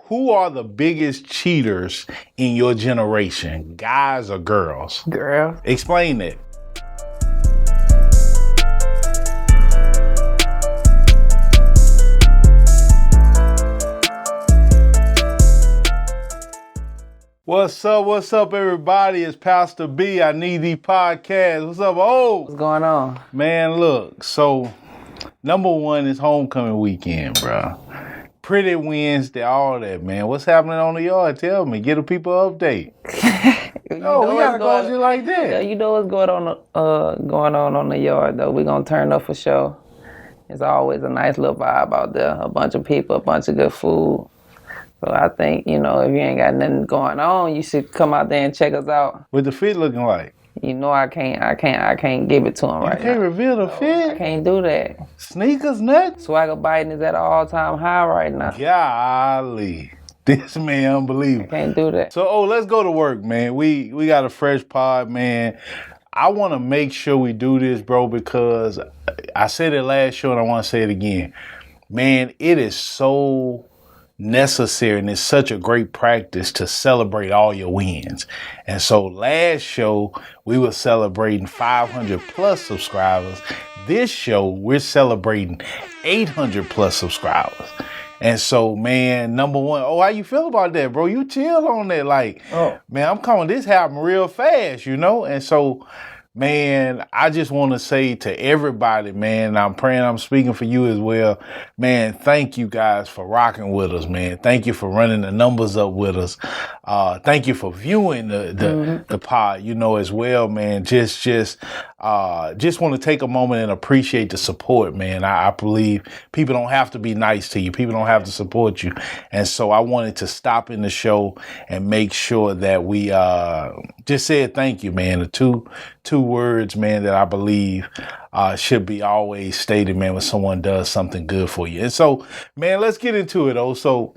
Who are the biggest cheaters in your generation, guys or girls? Girl. Explain that. What's up, everybody? It's Pastor B, iNeedThee podcast. What's up, What's going on? Man, look, so number one is homecoming weekend, bro. Pretty Wednesday, all that, man. What's happening on the yard? Tell me. Get the people an update. We gotta go you like that. Yeah, you know what's going on the yard, though. We're gonna turn up for sure. It's always a nice little vibe out there. A bunch of people, a bunch of good food. So I think, if you ain't got nothing going on, you should come out there and check us out. What the fit looking like? I can't give it to him right now. You can't reveal the fit? I can't do that. Sneakers nuts? Swagger biting is at an all-time high right now. Golly. This man unbelievable. I can't do that. So, let's go to work, man. We got a fresh pod, man. I want to make sure we do this, bro, because I said it last show and I want to say it again. Man, it is so necessary and it's such a great practice to celebrate all your wins. And so last show we were celebrating 500 plus subscribers. This show we're celebrating 800 plus subscribers. And so, man, number one, how you feel about that, bro? You chill on that, man, I'm calling this happen real fast, And so, man, I just want to say to everybody, man, I'm praying I'm speaking for you as well. Man, thank you guys for rocking with us, man. Thank you for running the numbers up with us. Thank you for viewing the pod, as well, man. Just want to take a moment and appreciate the support, man. I believe people don't have to be nice to you. People don't have to support you. And so I wanted to stop in the show and make sure that we just said thank you, man. The two words, man, that I believe should be always stated, man, when someone does something good for you. And so, man, let's get into it, though. So,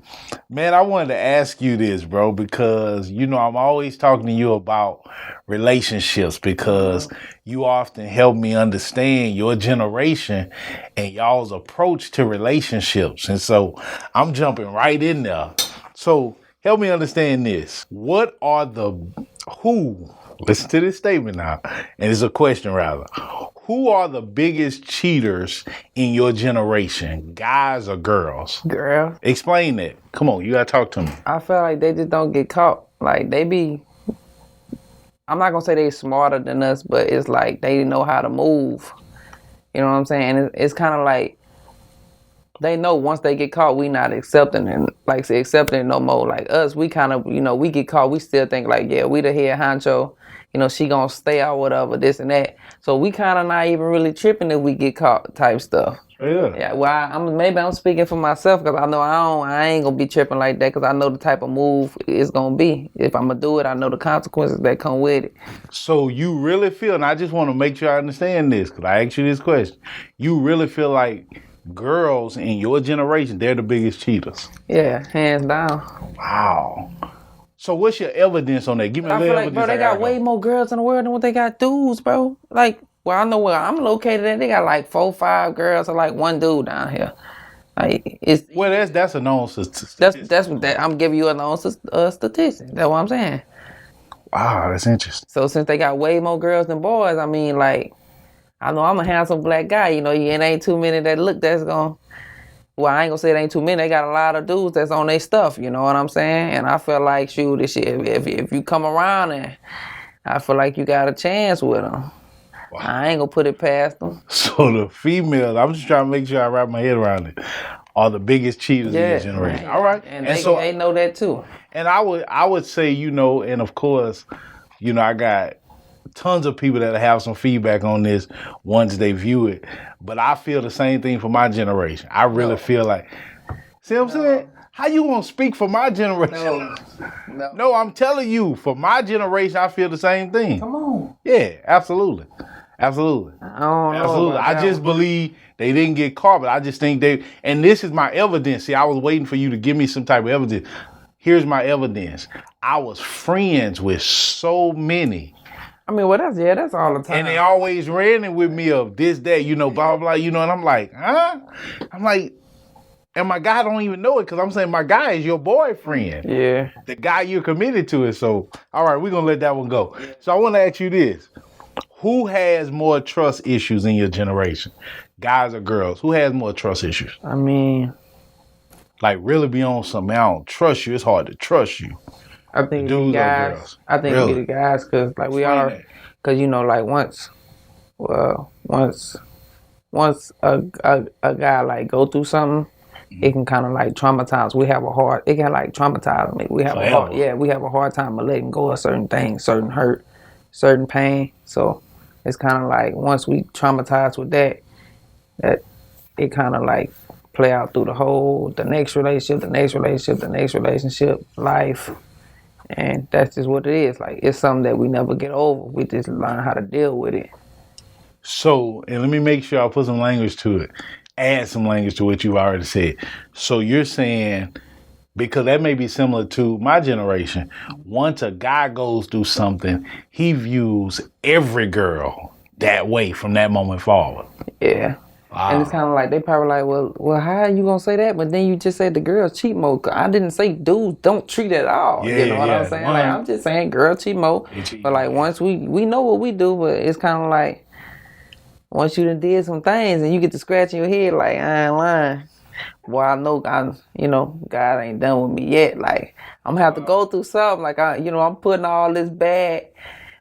man, I wanted to ask you this, bro, because, I'm always talking to you about relationships because you often help me understand your generation and y'all's approach to relationships. And so I'm jumping right in there. So help me understand this. Listen to this statement now, and it's a question rather. Who are the biggest cheaters in your generation, guys or girls? Girl. Explain that. Come on, you gotta talk to me. I feel like they just don't get caught. Like I'm not gonna say they're smarter than us, but it's like they know how to move. You know what I'm saying? And it's kind of like they know once they get caught, we not accepting it no more. Like us, we kind of, we get caught, we still think like, yeah, we the head honcho. She gonna stay out, whatever, this and that. So we kind of not even really tripping if we get caught type stuff. Yeah. Yeah. Well, maybe I'm speaking for myself because I know I ain't gonna be tripping like that because I know the type of move it's gonna be. If I'm gonna do it, I know the consequences that come with it. So you really feel, and I just want to make sure I understand this because I asked you this question. You really feel like girls in your generation, they're the biggest cheaters? Yeah, hands down. Wow. So what's your evidence on that? Give me a little evidence. Bro, they got way more girls in the world than what they got dudes, bro. Like, I know where I'm located at. They got like 4, 5 girls and like 1 dude down here. Like, that's a known statistic. That's I'm giving you a known statistic. That's what I'm saying. Wow, that's interesting. So since they got way more girls than boys, I mean, like, I know I'm a handsome black guy. It ain't too many that look that's gonna. Well, I ain't gonna say it ain't too many. They got a lot of dudes that's on their stuff. You know what I'm saying? And I feel like, shoot, this shit. If you come around and I feel like you got a chance with them. Wow. I ain't gonna put it past them. So the females, I'm just trying to make sure I wrap my head around it, are the biggest cheaters in this generation. Man. All right. And they know that too. And I would say, and of course, I got tons of people that have some feedback on this once they view it. But I feel the same thing for my generation. I really feel like, see what I'm saying? How you gonna speak for my generation? No, I'm telling you, for my generation, I feel the same thing. Come on. Yeah, absolutely. I don't know. Absolutely. I just believe they didn't get caught, but I just think and this is my evidence. See, I was waiting for you to give me some type of evidence. Here's my evidence. I was friends with so many. I mean, that's all the time. And they always ran it with me of this, that, blah, blah, blah, and I'm like, huh? I'm like, And my guy don't even know it because I'm saying my guy is your boyfriend. Yeah. The guy you're committed to it. So, all right, we're going to let that one go. So I want to ask you this. Who has more trust issues in your generation? Guys or girls? Who has more trust issues? I mean, like really be on something. I don't trust you. It's hard to trust you. I think dudes the guys. or girls? I think Really? we the guys because like we Explain are. that. Because you know, like once a guy like go through something, it can kind of like traumatize. It can like traumatize me. We have a hard time of letting go of certain things, certain hurt, certain pain. So it's kind of like once we traumatize with that it kind of like play out through the next relationship, life. And that's just what it is. Like, it's something that we never get over. We just learn how to deal with it. So, and let me make sure I put some language to it. Add some language to what you've already said. So you're saying, because that may be similar to my generation, once a guy goes through something, he views every girl that way from that moment forward. Yeah. Wow. And it's kind of like, they probably like, well, how are you going to say that? But then you just said the girls cheat mode. I didn't say dudes don't treat at all. Yeah, you know what I'm saying? Like, I'm just saying girl cheat mode. But like, once we know what we do, but it's kind of like, once you done did some things and you get to scratching your head like, I ain't lying. Boy, I know God ain't done with me yet. Like, I'm gonna have to go through something. Like, I'm putting all this bad.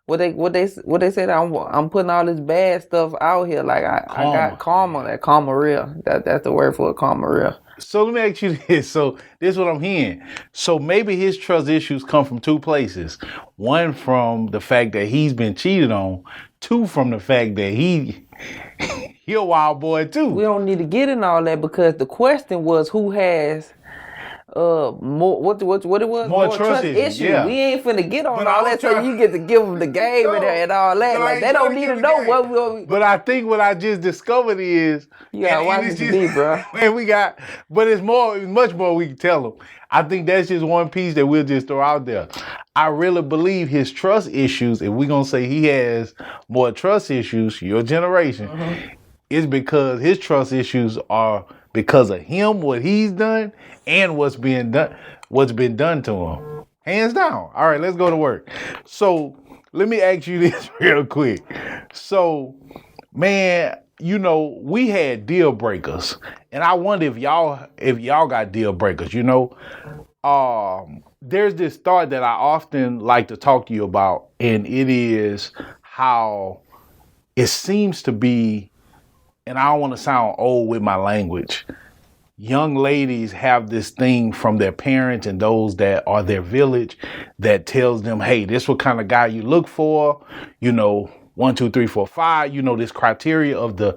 What they said, I'm putting all this bad stuff out here. Like, I got karma. That karma real. That's the word for it, karma real. So let me ask you this. So this is what I'm hearing. So maybe his trust issues come from two places. One, from the fact that he's been cheated on. Two, from the fact that he a wild boy too. We don't need to get in all that because the question was who has more what it was more trust issues. Yeah. We ain't finna get on all that so you get to give them the game and all that. Like, they don't need to know what we. But I think what I just discovered is you gotta watch TV, bro. Man, but it's much more we can tell them. I think that's just one piece that we'll just throw out there. I really believe his trust issues, if we're gonna say he has more trust issues, your generation, is because his trust issues are because of him, what he's done, and what's been done to him. Hands down. All right, let's go to work. So let me ask you this real quick. So, man, we had deal breakers, and I wonder if y'all got deal breakers. There's this thought that I often like to talk to you about, and it is how it seems to be, and I don't want to sound old with my language, young ladies have this thing from their parents and those that are their village that tells them, hey, this what kind of guy you look for, 1, 2, 3, 4, 5, this criteria of the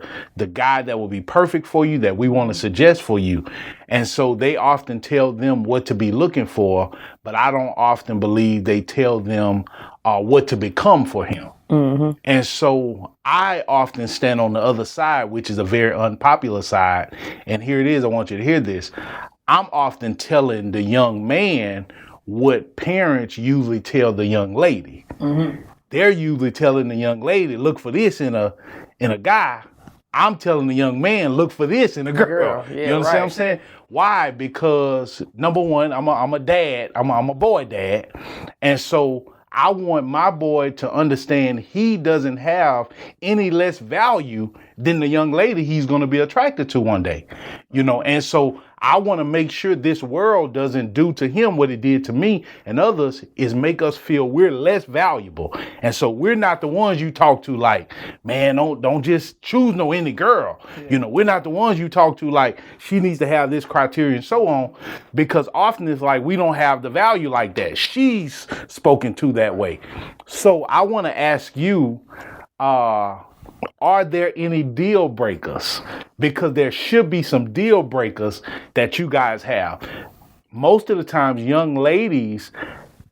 guy that will be perfect for you, that we want to suggest for you. And so they often tell them what to be looking for, but I don't often believe they tell them what to become for him. Mm-hmm. And so I often stand on the other side, which is a very unpopular side. And here it is. I want you to hear this. I'm often telling the young man what parents usually tell the young lady. Mm-hmm. They're usually telling the young lady, look for this in a guy. I'm telling the young man, look for this in a girl. Yeah, you understand what I'm saying? Why? Because number one, I'm a dad. I'm a boy dad. And so I want my boy to understand he doesn't have any less value than the young lady he's going to be attracted to one day, and so I want to make sure this world doesn't do to him what it did to me and others, is make us feel we're less valuable. And so we're not the ones you talk to like, man, don't just choose any girl. Yeah. We're not the ones you talk to like, she needs to have this criteria and so on, because often it's like we don't have the value like that. She's spoken to that way. So I want to ask you, are there any deal breakers? Because there should be some deal breakers that you guys have. Most of the times, young ladies,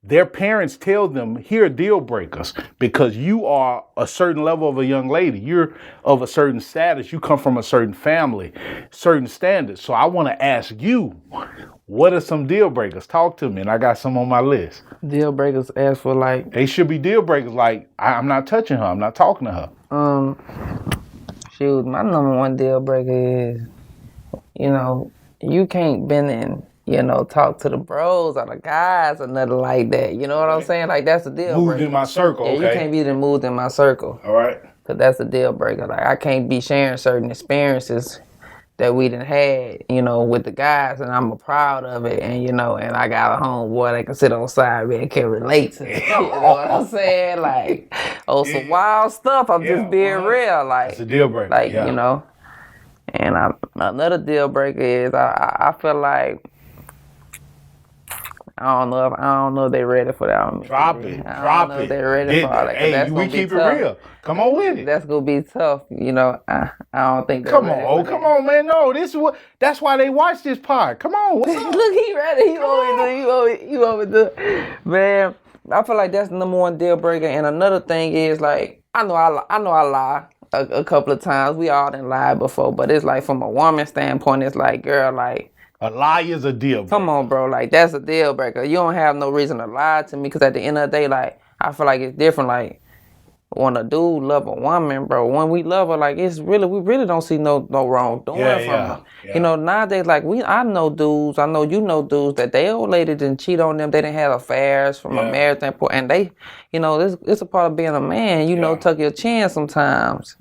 their parents tell them, here are deal breakers, because you are a certain level of a young lady. You're of a certain status. You come from a certain family, certain standards. So I want to ask you, what are some deal breakers? Talk to me, and I got some on my list. Deal breakers as for like... They should be deal breakers like, I'm not touching her. I'm not talking to her. Shoot, my number one deal breaker is, you can't been in, talk to the bros or the guys or nothing like that. You know what I'm saying? Like, that's a deal breaker. Moved in my circle, Yeah, okay. you can't be moved in my circle. All right. Because that's a deal breaker. Like, I can't be sharing certain experiences that we done had, with the guys, and I'm proud of it, and and I got a homeboy that can sit on the side and can relate to it. You know what I'm saying? Like, some wild stuff. I'm just being real. Like, that's a deal breaker. Like, and another deal breaker is I feel like I don't know if they ready for that one. Drop it. I don't know if they ready for that. Hey, we keep it real. Come on with it. That's gonna be tough. I don't think. Come on, man. No, that's why they watch this pod. Come on. What's up? Look, he ready. You over do. Man, I feel like that's the number one deal breaker. And another thing is, like, I know I lie a couple of times. We all done lied before, but it's like, from a woman standpoint, it's like, girl, like, a lie is a deal breaker. Come on, bro. Like, that's a deal breaker. You don't have no reason to lie to me, because at the end of the day, like, I feel like it's different. Like, when a dude love a woman, bro, when we love her, like, we really don't see no wrongdoing from her. Yeah. Nowadays, like, I know dudes, I know you know dudes that their old lady didn't cheat on them. They didn't have affairs from a marriage standpoint. And they, it's a part of being a man, tuck your chin sometimes,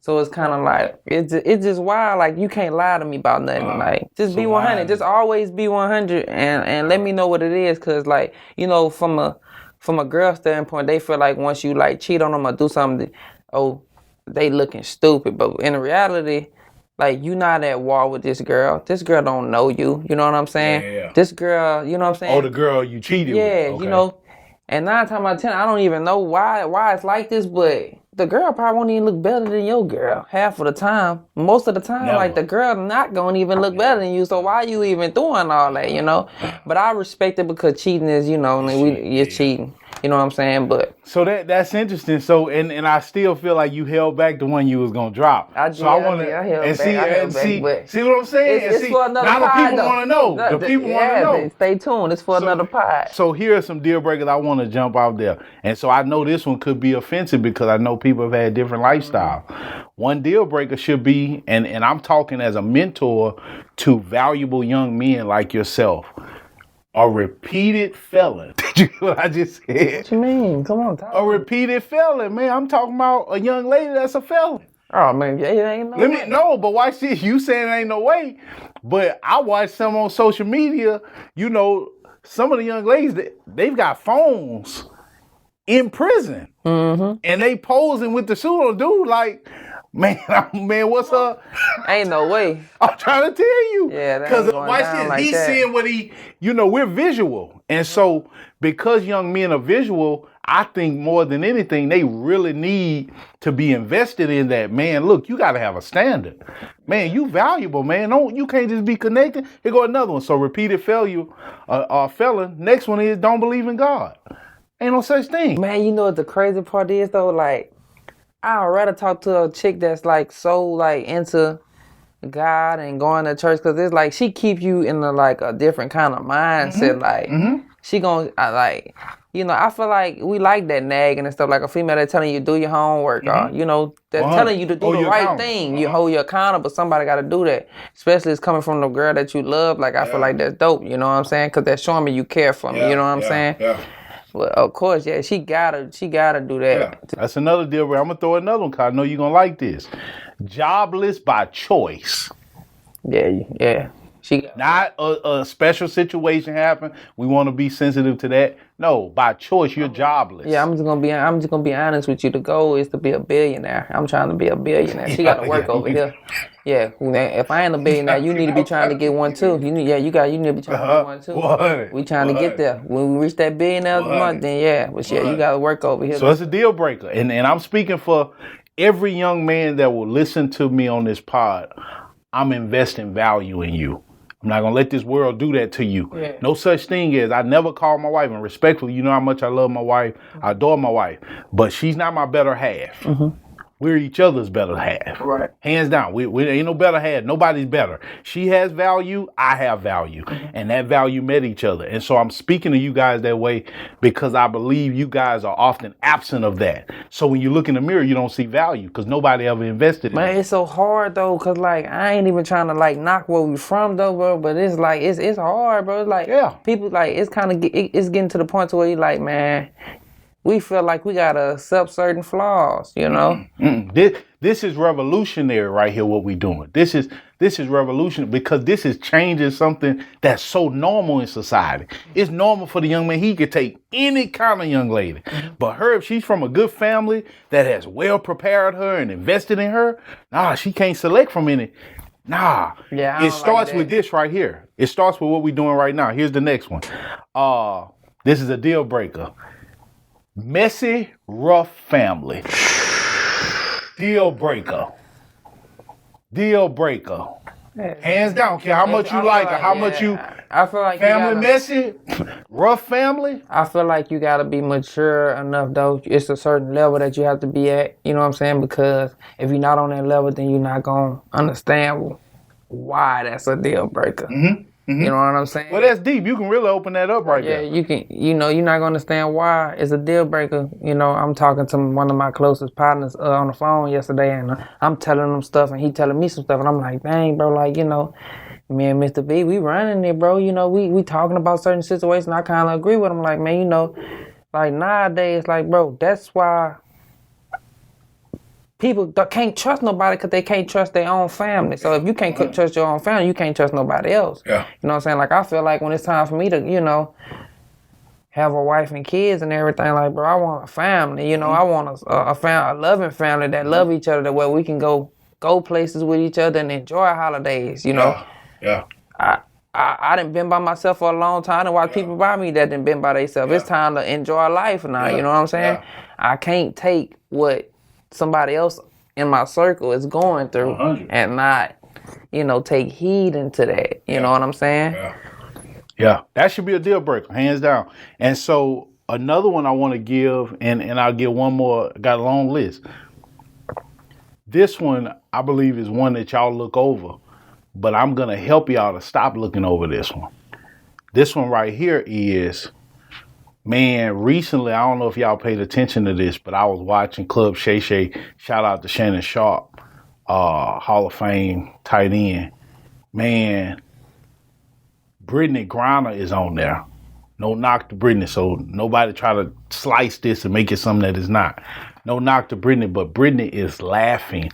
So it's kind of like, it's just wild. Like, you can't lie to me about nothing. Like, just be 100. Just always be 100 and let me know what it is. Because, like, from a girl standpoint, they feel like once you, like, cheat on them or do something, they looking stupid. But in reality, like, you not at war with this girl. This girl don't know you. You know what I'm saying? Yeah. This girl, you know what I'm saying? Oh, the girl you cheated with. Yeah, Okay. And 9 times out of 10, I don't even know why it's like this, but the girl probably won't even look better than your girl half of the time. Most of the time, Never. like, the girl not gonna even look better than you. So why you even doing all that, But I respect it, because cheating is, you're cheating. You know what I'm saying? But so that's interesting. So and I still feel like you held back the one you was gonna drop. I held back. See what I'm saying? It's for another now pod, the people want to know. The people want to know. Stay tuned. It's for another pod. So here are some deal breakers I want to jump out there. And so I know this one could be offensive, because I know people have had different lifestyles. One deal breaker should be, and I'm talking as a mentor to valuable young men like yourself, a repeated felon. Did you hear what I just said? What you mean? Come on, A repeated felon, man. I'm talking about a young lady that's a felon. Oh, man, it ain't no way. No, but watch this. You saying it ain't no way, but I watched some on social media. Some of the young ladies, they've got phones in prison, and they posing with the suit on. Dude, like, man, what's up? Ain't no way. I'm trying to tell you. Yeah, because watch this. Like he's seeing what he, we're visual, and so because young men are visual, I think more than anything, they really need to be invested in that. Man, look, you got to have a standard. Man, you valuable, man. You can't just be connected. Here go another one. So repeated failure, felon. Next one is don't believe in God. Ain't no such thing. Man, you know what the crazy part is though? Like, I'd rather talk to a chick that's like so like into God and going to church, because it's like she keep you in a different kind of mindset. Like, she gonna I feel like we like that nagging and stuff, like a female that's telling you do your homework, or that's telling you to do the right thing. You hold you accountable. Somebody got to do that, especially it's coming from the girl that you love. Like, I feel like that's dope. You know what I'm saying? Because that's showing me you care for me. You know what I'm saying? Yeah. Well, of course, yeah, she gotta do that. Yeah. That's another deal where I'm gonna throw another one, because I know you're gonna like this. Jobless by choice. Yeah. Not a special situation happen. We want to be sensitive to that. No, by choice, you're jobless. Yeah, I'm just gonna be honest with you. The goal is to be a billionaire. I'm trying to be a billionaire. She got to work over here. Yeah, if I ain't a billionaire, you need to be trying to get one too. You need to be trying to get one too. We trying to get there. When we reach that billionaire month, then you got to work over here. So it's a deal breaker, and I'm speaking for every young man that will listen to me on this pod. I'm investing value in you. I'm not going to let this world do that to you. Yeah. No such thing as, I never call my wife, and respectfully, you know how much I love my wife. I adore my wife, but she's not my better half. We're each other's better half. Right. Hands down. We ain't no better half. Nobody's better. She has value. I have value. And that value met each other. And so I'm speaking to you guys that way because I believe you guys are often absent of that. So when you look in the mirror, you don't see value because nobody ever invested in it. Man, it's so hard though, cause like I ain't even trying to like knock where we from though, bro. But it's like it's hard, bro. It's like people like it's kind of it's getting to the point to where you like, man, we feel like we gotta accept certain flaws, you know. This is revolutionary right here. What we doing? This is revolutionary because this is changing something that's so normal in society. It's normal for the young man. He could take any kind of young lady, but her, if she's from a good family that has well prepared her and invested in her, nah, she can't select from any. Nah. Yeah. It starts with this right here. It starts with what we're doing right now. Here's the next one. This is a deal breaker. Messy, rough family. Deal breaker. Deal breaker. Hands down. Care how much you like her, how much you. I feel like family messy, rough family. I feel like you gotta be mature enough though. It's a certain level that you have to be at. You know what I'm saying? Because if you're not on that level, then you're not gonna understand why that's a deal breaker. You know what I'm saying? Well, that's deep. You can really open that up right there. Yeah, you can. You know, you're not gonna understand why it's a deal breaker. You know, I'm talking to one of my closest partners on the phone yesterday, and I'm telling him stuff, and he telling me some stuff, and I'm like, dang, bro, like, you know, me and Mr. B, we running it, bro. You know, we talking about certain situations. I kind of agree with him, like, man, you know, like nowadays, like, bro, that's why people can't trust nobody because they can't trust their own family. So if you can't trust your own family, you can't trust nobody else. Yeah. You know what I'm saying? Like, I feel like when it's time for me to, you know, have a wife and kids and everything, like, bro, I want a family. You know, I want a loving family that love each other, that where we can go places with each other and enjoy holidays, you know? Yeah. I done been by myself for a long time and watch people by me that done been by themselves. It's time to enjoy life now, you know what I'm saying? I can't take what somebody else in my circle is going through 100. and not, you know, take heed into that. You know what I'm saying? Yeah, that should be a deal breaker, hands down. And so another one I want to give, and I'll give one more, got a long list. This one, I believe, is one that y'all look over, but I'm going to help y'all to stop looking over this one. This one right here is, man, recently, I don't know if y'all paid attention to this, but I was watching Club Shay Shay. Shout out to Shannon Sharp, Hall of Fame tight end. Man, Brittany Griner is on there. No knock to Brittany, so nobody try to slice this and make it something that is not. No knock to Brittany, but Brittany is laughing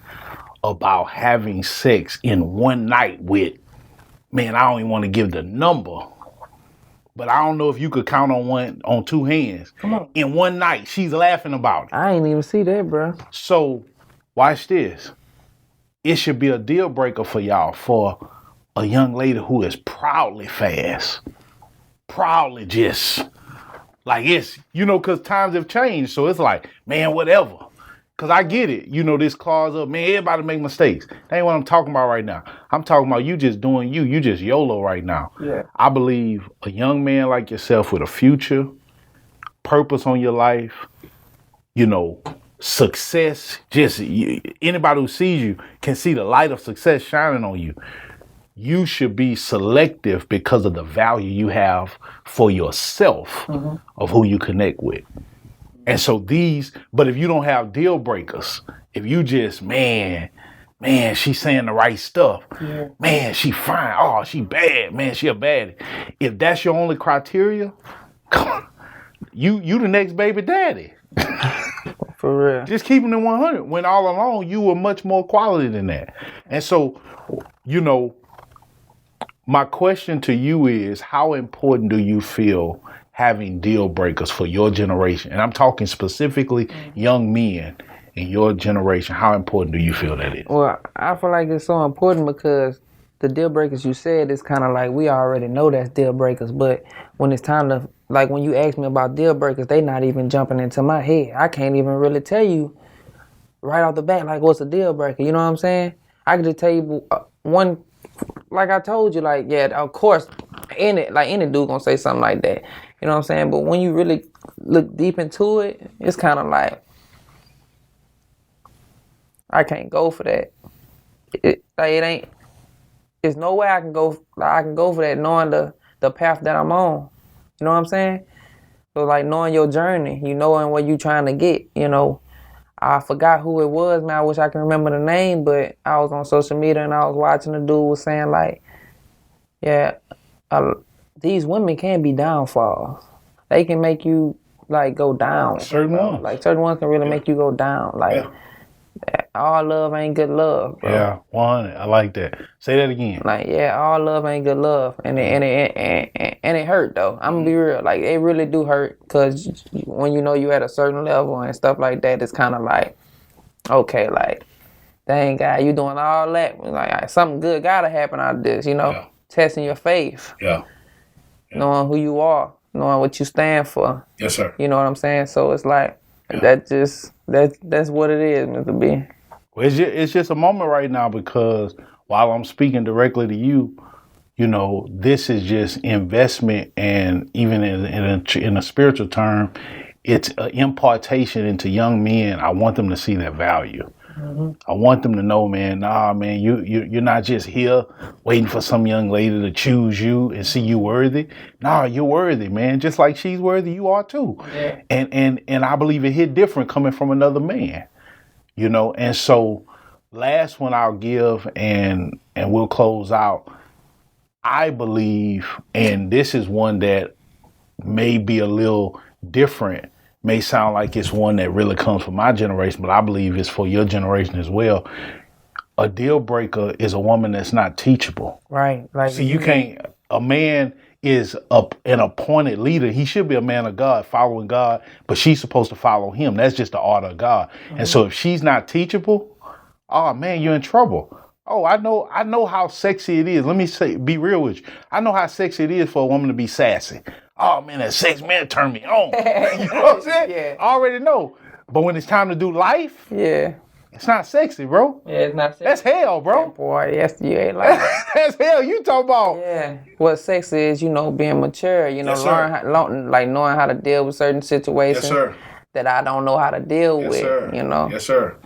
about having sex in one night with, man, I don't even want to give the number, but I don't know if you could count on two hands. Come on. In one night, she's laughing about it. I ain't even see that, bro. So, watch this. It should be a deal breaker for y'all, for a young lady who is proudly fast. Proudly just, like it's, you know, because times have changed. So it's like, man, whatever. Because I get it. You know, this clause up, man, everybody make mistakes. That ain't what I'm talking about right now. I'm talking about you just doing you. You just YOLO right now. Yeah. I believe a young man like yourself with a future, purpose on your life, you know, success, just anybody who sees you can see the light of success shining on you. You should be selective because of the value you have for yourself of who you connect with. And so but if you don't have deal breakers, if you just, man, she's saying the right stuff. Yeah. Man, she fine. Oh, she bad. Man, she a baddie. If that's your only criteria, come on, you the next baby daddy. For real. Just keeping it 100 when all along you were much more quality than that. And so, you know, my question to you is, how important do you feel having deal breakers for your generation? And I'm talking specifically young men in your generation. How important do you feel that is? Well, I feel like it's so important because the deal breakers you said is kind of like we already know that's deal breakers. But when it's time to, like when you ask me about deal breakers, they not even jumping into my head. I can't even really tell you right off the bat, like, what's a deal breaker? You know what I'm saying? I can just tell you one, like I told you, like, yeah, of course, any dude gonna say something like that. You know what I'm saying? But when you really look deep into it, it's kind of like, I can't go for that. It ain't. There's no way I can go. I can go for that, knowing the path that I'm on. You know what I'm saying? So like knowing your journey, knowing what you trying to get. I forgot who it was, man. I wish I could remember the name, but I was on social media and I was watching the dude was saying like, yeah, these women can be downfalls. They can make you like go down. Certain ones. Like certain ones can really make you go down. Like all love ain't good love, bro. Yeah, 100. I like that. Say that again. Like all love ain't good love, and it hurt though. I'm gonna be real. Like it really do hurt, cause when you at a certain level and stuff like that, it's kind of like, okay, like, dang God, you doing all that. Like something good gotta happen out of this, testing your faith. Yeah. Knowing who you are, knowing what you stand for. Yes, sir. You know what I'm saying? So it's like that's what it is, Mr. B. Well, it's just a moment right now because while I'm speaking directly to you, this is just investment, and even in a spiritual term, it's an impartation into young men. I want them to see that value. Mm-hmm. I want them to know, man, you're not just here waiting for some young lady to choose you and see you worthy. Nah, you're worthy, man. Just like she's worthy, you are too. Yeah. And I believe it hit different coming from another man, And so last one I'll give and we'll close out. I believe, and this is one that may be a little different, may sound like it's one that really comes from my generation, but I believe it's for your generation as well. A deal breaker is a woman that's not teachable. Right. Like, see, you can't, a man is an appointed leader. He should be a man of God, following God, but she's supposed to follow him. That's just the order of God. Mm-hmm. And so if she's not teachable, oh man, you're in trouble. Oh, I know how sexy it is. Let me be real with you. I know how sexy it is for a woman to be sassy. Oh man, that sex man turn me on. You know what I'm saying? Yeah. I already know. But when it's time to do life, it's not sexy, bro. Yeah, it's not sexy. That's hell, bro. Boy, yes, you ain't like that's hell. You talk about. Yeah. What sex is, being mature. Yes, knowing how to deal with certain situations. Yes, sir. That I don't know how to deal with. Sir. Yes, sir.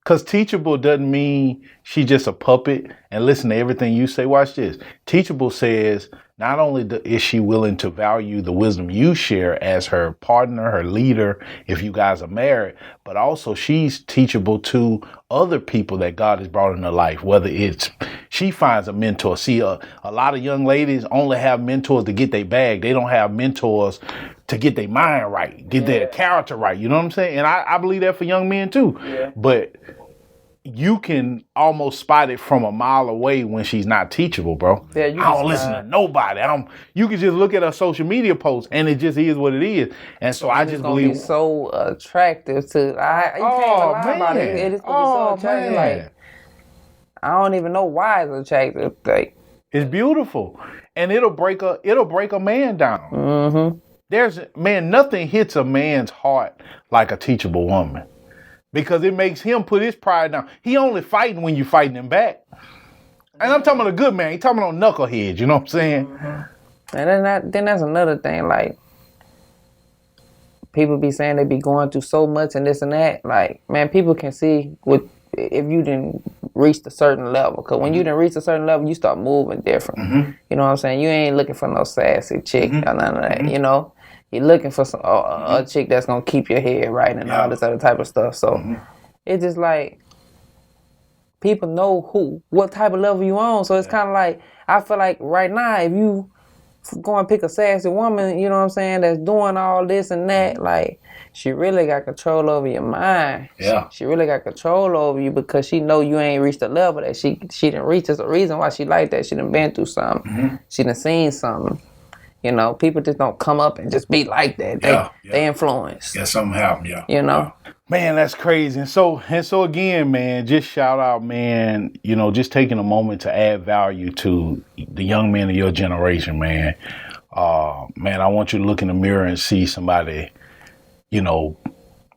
Because teachable doesn't mean she's just a puppet and listen to everything you say. Watch this. Teachable says not only is she willing to value the wisdom you share as her partner, her leader, if you guys are married, but also she's teachable to other people that God has brought in her life, whether it's she finds a mentor. See, a lot of young ladies only have mentors to get their bag. They don't have mentors to get their mind right, get their character right. You know what I'm saying? And I believe that for young men too. Yeah. But you can almost spot it from a mile away when she's not teachable, bro. Yeah, I don't listen to nobody. You can just look at her social media posts and it just is what it is. And so I just believe it's so attractive to. You can't lie about it. It is gonna be so attractive. Man. Like I don't even know why it's attractive. Like it's beautiful, and it'll break a man down. Mm-hmm. Nothing hits a man's heart like a teachable woman. Because it makes him put his pride down. He only fighting when you fighting him back. And I'm talking about a good man. He's talking about knuckleheads, you know what I'm saying? Mm-hmm. And then that's another thing. Like, people be saying they be going through so much and this and that. Like, man, people can see if you didn't reach a certain level. Because when you didn't reach a certain level, you start moving different. Mm-hmm. You know what I'm saying? You ain't looking for no sassy chick or none of that, You're looking for a chick that's going to keep your head right and all this other type of stuff. So it's just like people know what type of level you on. So it's kind of like, I feel like right now, if you go and pick a sassy woman, you know what I'm saying, that's doing all this and that, like she really got control over your mind. Yeah. She really got control over you because she know you ain't reached the level that she didn't reach. There's a reason why she like that. She done been through something. Mm-hmm. She done seen something. People just don't come up and just be like that. They influence. Yeah, something happened, Man, that's crazy. And so again, man, just shout out, man, just taking a moment to add value to the young men of your generation, man. Man, I want you to look in the mirror and see somebody,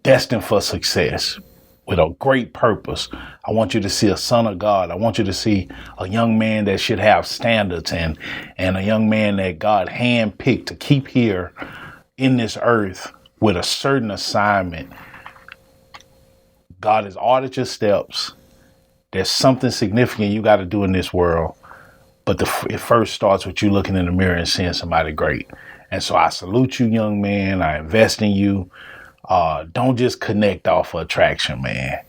destined for success with a great purpose. I want you to see a son of God. I want you to see a young man that should have standards and a young man that God handpicked to keep here in this earth with a certain assignment. God has ordered your steps. There's something significant you got to do in this world. But it first starts with you looking in the mirror and seeing somebody great. And so I salute you, young man. I invest in you. Don't just connect off of attraction, man.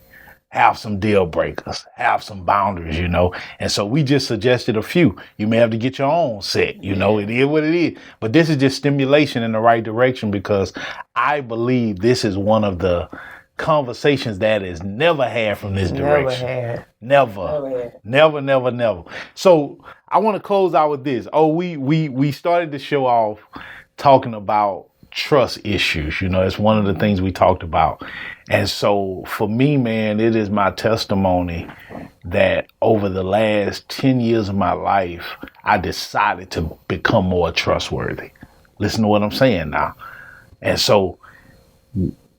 Have some deal breakers, have some boundaries, you know. And so we just suggested a few. You may have to get your own set, you know. It is what it is. But this is just stimulation in the right direction, because I believe this is one of the conversations that is never had from this direction. Never. So I want to close out with this. We started the show off talking about trust issues. You know, it's one of the things we talked about. And so for me, man, it is my testimony that over the last 10 years of my life, I decided to become more trustworthy. Listen to what I'm saying now. And so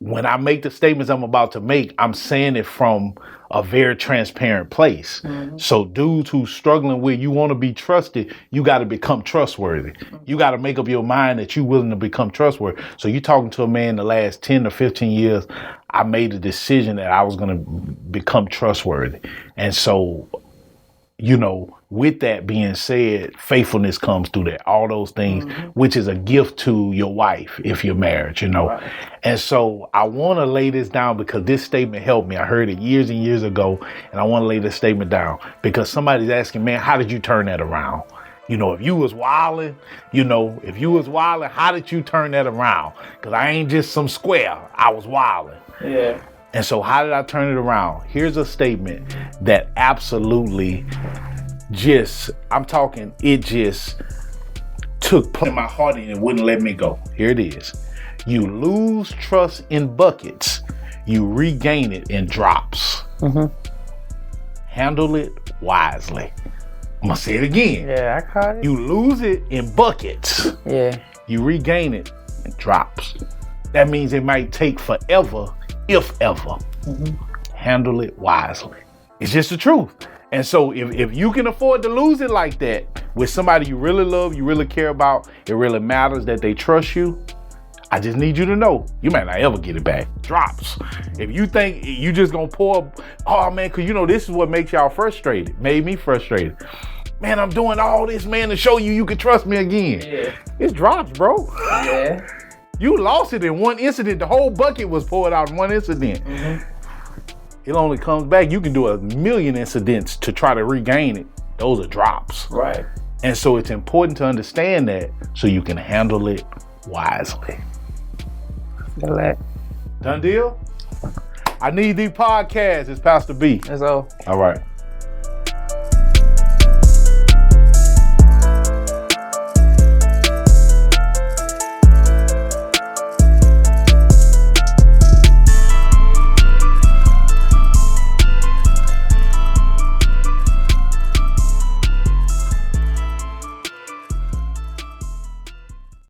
when I make the statements I'm about to make, I'm saying it from a very transparent place. Mm-hmm. So dudes who's struggling with, you want to be trusted, you got to become trustworthy. Mm-hmm. You got to make up your mind that you're willing to become trustworthy. So you're talking to a man the last 10 to 15 years, I made a decision that I was going to become trustworthy. And so, you know, with that being said, faithfulness comes through that, all those things, mm-hmm. which is a gift to your wife if you're married, you know. Right. And so I want to lay this down because this statement helped me. I heard it years and years ago, and I want to lay this statement down because somebody's asking, man, how did you turn that around? You know, if you was wilding, how did you turn that around? Because I ain't just some square. I was wilding. Yeah. And so how did I turn it around? Here's a statement that absolutely it just took place in my heart and it wouldn't let me go. Here it is. You lose trust in buckets. You regain it in drops. Mm-hmm. Handle it wisely. I'm going to say it again. Yeah, I caught it. You lose it in buckets. Yeah. You regain it in drops. That means it might take forever, if ever. Mm-hmm. Handle it wisely. It's just the truth. And so if you can afford to lose it like that with somebody you really love, you really care about, it really matters that they trust you, I just need you to know you might not ever get it back. Drops. If you think you just gonna pour, oh man, cause you know this is what makes y'all frustrated. Made me frustrated. Man, I'm doing all this, man, to show you can trust me again. Yeah. It's drops, bro. Yeah. You lost it in one incident. The whole bucket was poured out in one incident. Mm-hmm. It only comes back. You can do 1,000,000 incidents to try to regain it. Those are drops. Right. And so it's important to understand that so you can handle it wisely. Feel that. Done deal? I Need Thee podcast. It's Pastor B. That's all. All right.